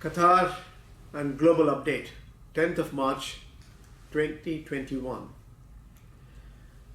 Qatar and Global Update, 10th of March 2021.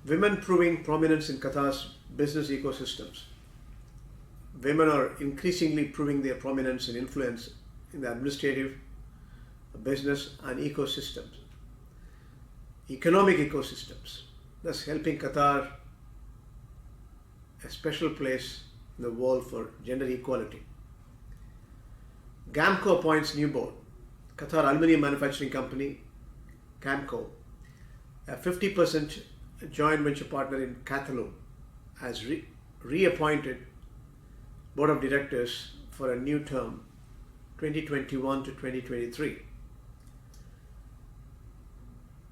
Women proving prominence in Qatar's business ecosystems. Women are increasingly proving their prominence and influence in the administrative, business and ecosystems, economic ecosystems, thus helping Qatar a special place in the world for gender equality. GAMCO appoints new board. Qatar Aluminium Manufacturing Company, GAMCO, a 50% joint venture partner in Qatar, has reappointed board of directors for a new term 2021 to 2023.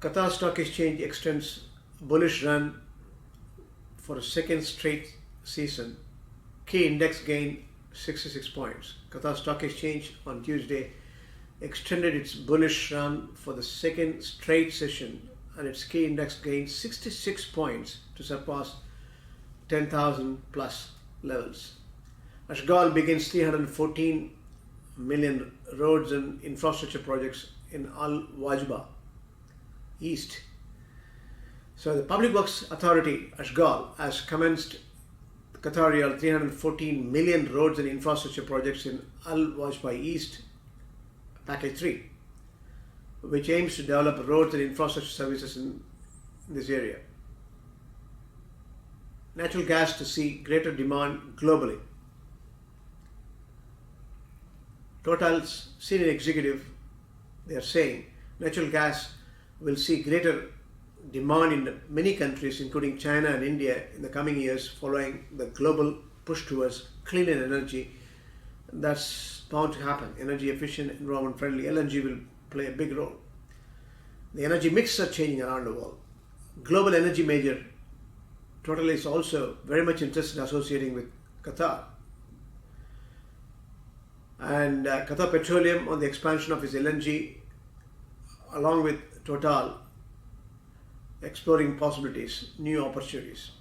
Qatar Stock Exchange extends bullish run for a second straight season. Key index gained 66 points. Qatar Stock Exchange on Tuesday extended its bullish run for the second straight session and its key index gained 66 points to surpass 10,000 plus levels. Ashghal begins 314 million roads and infrastructure projects in Al Wajba East. So the Public Works Authority, Ashghal, has commenced Qatari 314 million roads and infrastructure projects in Al Wajba East, Package 3, which aims to develop roads and infrastructure services in this area. Natural gas to see greater demand globally. Total's senior executive, they are saying natural gas will see greater demand in many countries including China and India in the coming years following the global push towards cleaner energy. That's bound to happen. Energy efficient, environment friendly LNG will play a big role. The energy mix are changing around the world. Global energy major Total is also very much interested in associating with Qatar. And Qatar Petroleum on the expansion of its LNG along with Total exploring possibilities, new opportunities.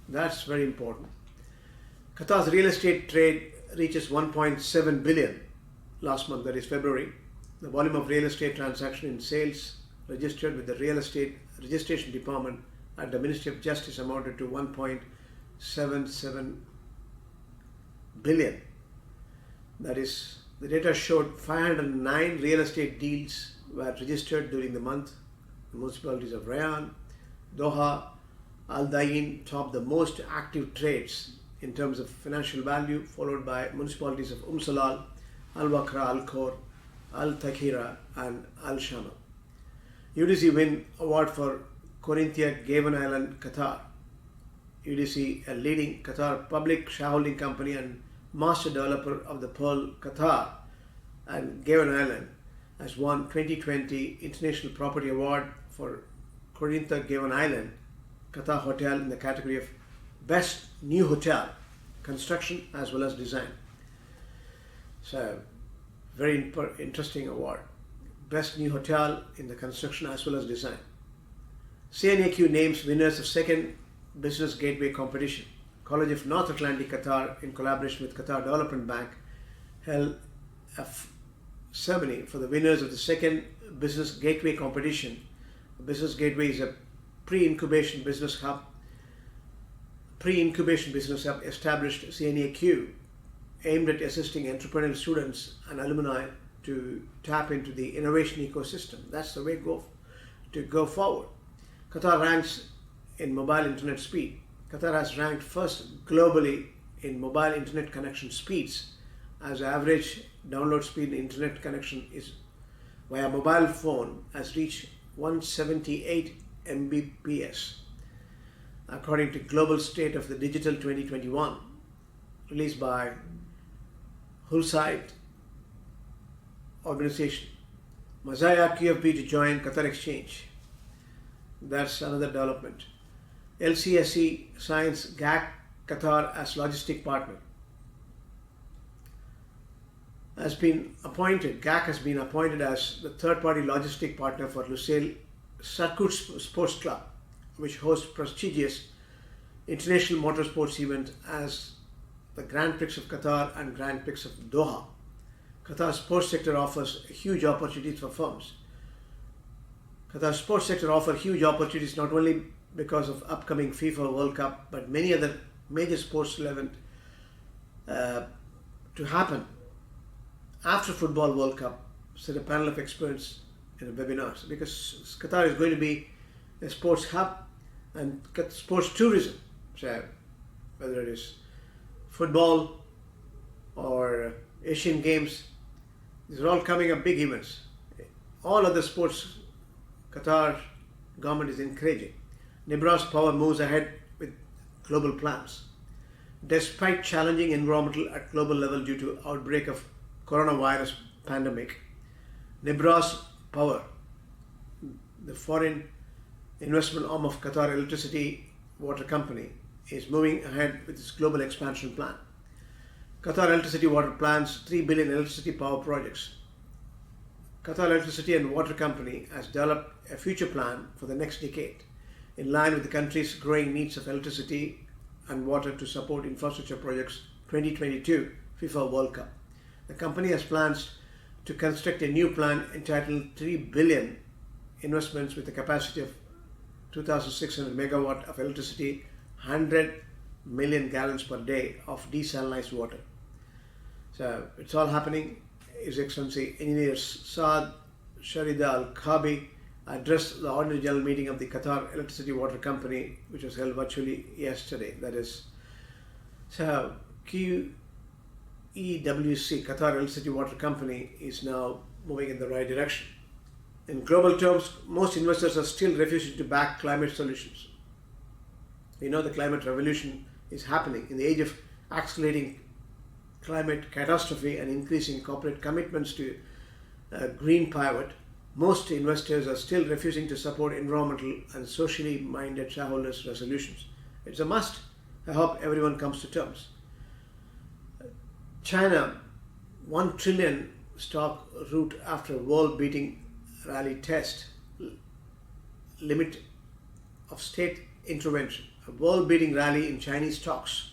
That's very important. Qatar's real estate trade reaches 1.7 billion last month, that is February. The volume of real estate transaction in sales registered with the Real Estate Registration Department at the Ministry of Justice amounted to 1.77 billion. That is, the data showed 509 real estate deals were registered during the month. The municipalities of Rayyan, Doha, Al Dayin topped the most active trades in terms of financial value, followed by municipalities of Salal, Al Wakra, Al Khor, Al Takhira and Al Shama. UDC win award for Corinthia Gaven Island, Qatar. UDC, a leading Qatar public shareholding company and master developer of the Pearl, Qatar and Gaven Island, has won 2020 International Property Award for Corinthia Gaven Island, Qatar Hotel in the category of Best New Hotel, Construction as well as Design. So, very interesting award. Best New Hotel in the Construction as well as Design. CNAQ names winners of second Business Gateway competition. College of North Atlantic Qatar, in collaboration with Qatar Development Bank, held a ceremony for the winners of the second Business Gateway competition. Business Gateway is a pre-incubation business hub established CNAQ, aimed at assisting entrepreneurial students and alumni to tap into the innovation ecosystem. That's the way to go forward. Qatar ranks in mobile internet speed. Qatar has ranked first globally in mobile internet connection speeds, as average download speed in internet connection is via mobile phone has reached 178 Mbps, according to Global State of the Digital 2021, released by Hulsite organization. Mazaya QFB to join Qatar Exchange. That's another development. LCSE signs GAC Qatar as logistic partner. GAC has been appointed as the third-party logistic partner for Lusail Circuit Sports Club, which hosts prestigious international motorsports event as the Grand Prix of Qatar and Grand Prix of Doha. Qatar's sports sector offers huge opportunities for firms. Qatar's sports sector offers huge opportunities not only because of upcoming FIFA World Cup, but many other major sports events to happen after Football World Cup, said a panel of experts in a webinar. Because Qatar is going to be a sports hub and sports tourism. So whether it is football or Asian Games, these are all coming up big events. All other sports, Qatar government is encouraging. Nebraska Power moves ahead with global plans. Despite challenging environmental at global level due to outbreak of coronavirus pandemic, Nebraska Power, the foreign investment arm of Qatar Electricity Water Company, is moving ahead with its global expansion plan. Qatar Electricity Water plans 3 billion electricity power projects. Qatar Electricity and Water Company has developed a future plan for the next decade in line with the country's growing needs of electricity and water to support infrastructure projects 2022 FIFA World Cup. The company has plans to construct a new plant entitled 3 billion investments with a capacity of 2,600 megawatt of electricity, 100 million gallons per day of desalinized water. So it's all happening. His Excellency Engineer Saad Sharida Al-Khabi addressed the ordinary general meeting of the Qatar Electricity Water Company, which was held virtually yesterday. That is, so QEWC, Qatar Electricity Water Company, is now moving in the right direction. In global terms, most investors are still refusing to back climate solutions. We know the climate revolution is happening. In the age of accelerating climate catastrophe and increasing corporate commitments to green pivot, most investors are still refusing to support environmental and socially minded shareholders' resolutions. It's a must. I hope everyone comes to terms. China, 1 trillion stock route after world-beating rally test, limit of state intervention. A world-beating rally in Chinese stocks,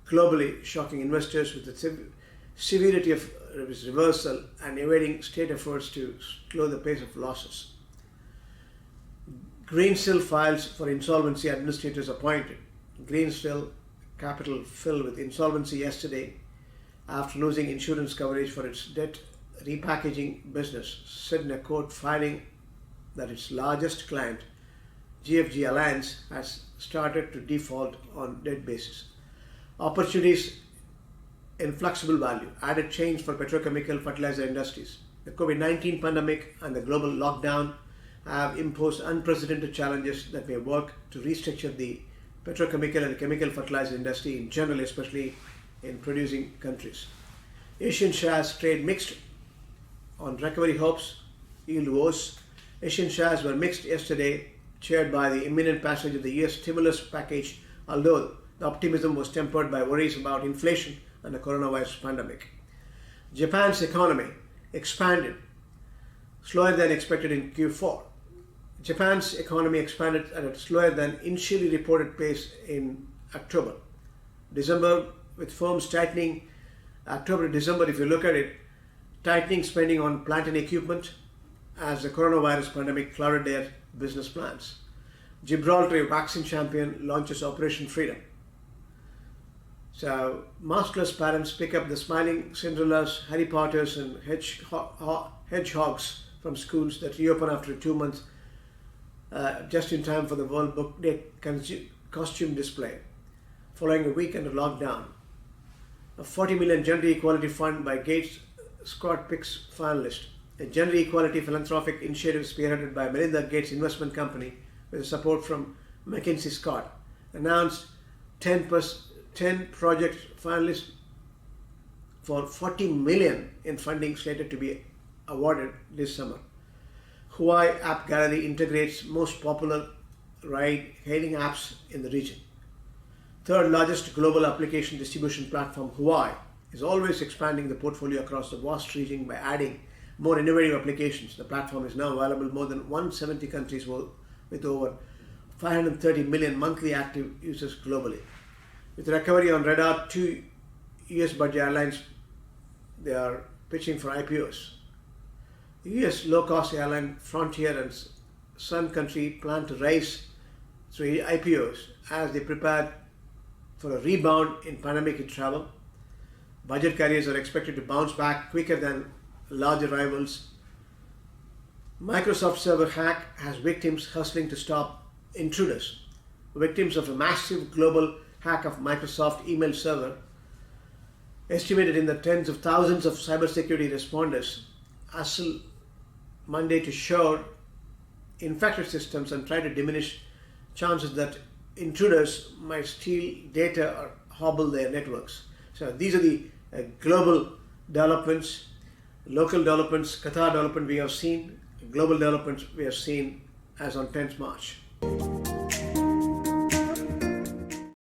globally shocking investors with the severity of its reversal and evading state efforts to slow the pace of losses. Greensill files for insolvency administrators appointed. Greensill Capital filed with insolvency yesterday after losing insurance coverage for its debt repackaging business, said in a court filing that its largest client, GFG Alliance, has started to default on debt basis. Opportunities in flexible value, added change for petrochemical fertilizer industries. The COVID-19 pandemic and the global lockdown have imposed unprecedented challenges that may work to restructure the petrochemical and chemical fertilizer industry in general, especially in producing countries. Asian shares trade mixed on recovery hopes, yield woes. Asian shares were mixed yesterday, cheered by the imminent passage of the US stimulus package, although the optimism was tempered by worries about inflation and the coronavirus pandemic. Japan's economy expanded slower than expected in Q4. Japan's economy expanded at a slower than initially reported pace in October. December, with firms tightening, October to December, if you look at it, tightening spending on plant and equipment as the coronavirus pandemic clouded their business plans. Gibraltar, vaccine champion, launches Operation Freedom. So, maskless parents pick up the smiling Cinderellas, Harry Potters and hedgehogs from schools that reopen after 2 months, just in time for the World Book Day costume display, following a weekend of lockdown. A 40 million gender equality fund by Gates Scott picks finalist. A gender equality philanthropic initiative spearheaded by Melinda Gates Investment Company with support from McKinsey Scott announced 10 project finalists for 40 million in funding slated to be awarded this summer. Hawaii App Gallery integrates most popular ride-hailing apps in the region. Third largest global application distribution platform, Hawaii, is always expanding the portfolio across the vast region by adding more innovative applications. The platform is now available in more than 170 countries with over 530 million monthly active users globally. With recovery on radar, 2 US budget airlines they are pitching for IPOs. The US low-cost airline Frontier and Sun Country plan to raise through IPOs as they prepare for a rebound in pandemic travel. Budget carriers are expected to bounce back quicker than larger rivals. Microsoft server hack has victims hustling to stop intruders. Victims of a massive global hack of Microsoft email server, estimated in the tens of thousands of cybersecurity responders, hustled Monday to shore infected systems and try to diminish chances that intruders might steal data or hobble their networks. So these are the global developments, local developments, Qatar development we have seen, global developments we have seen as on 10th March.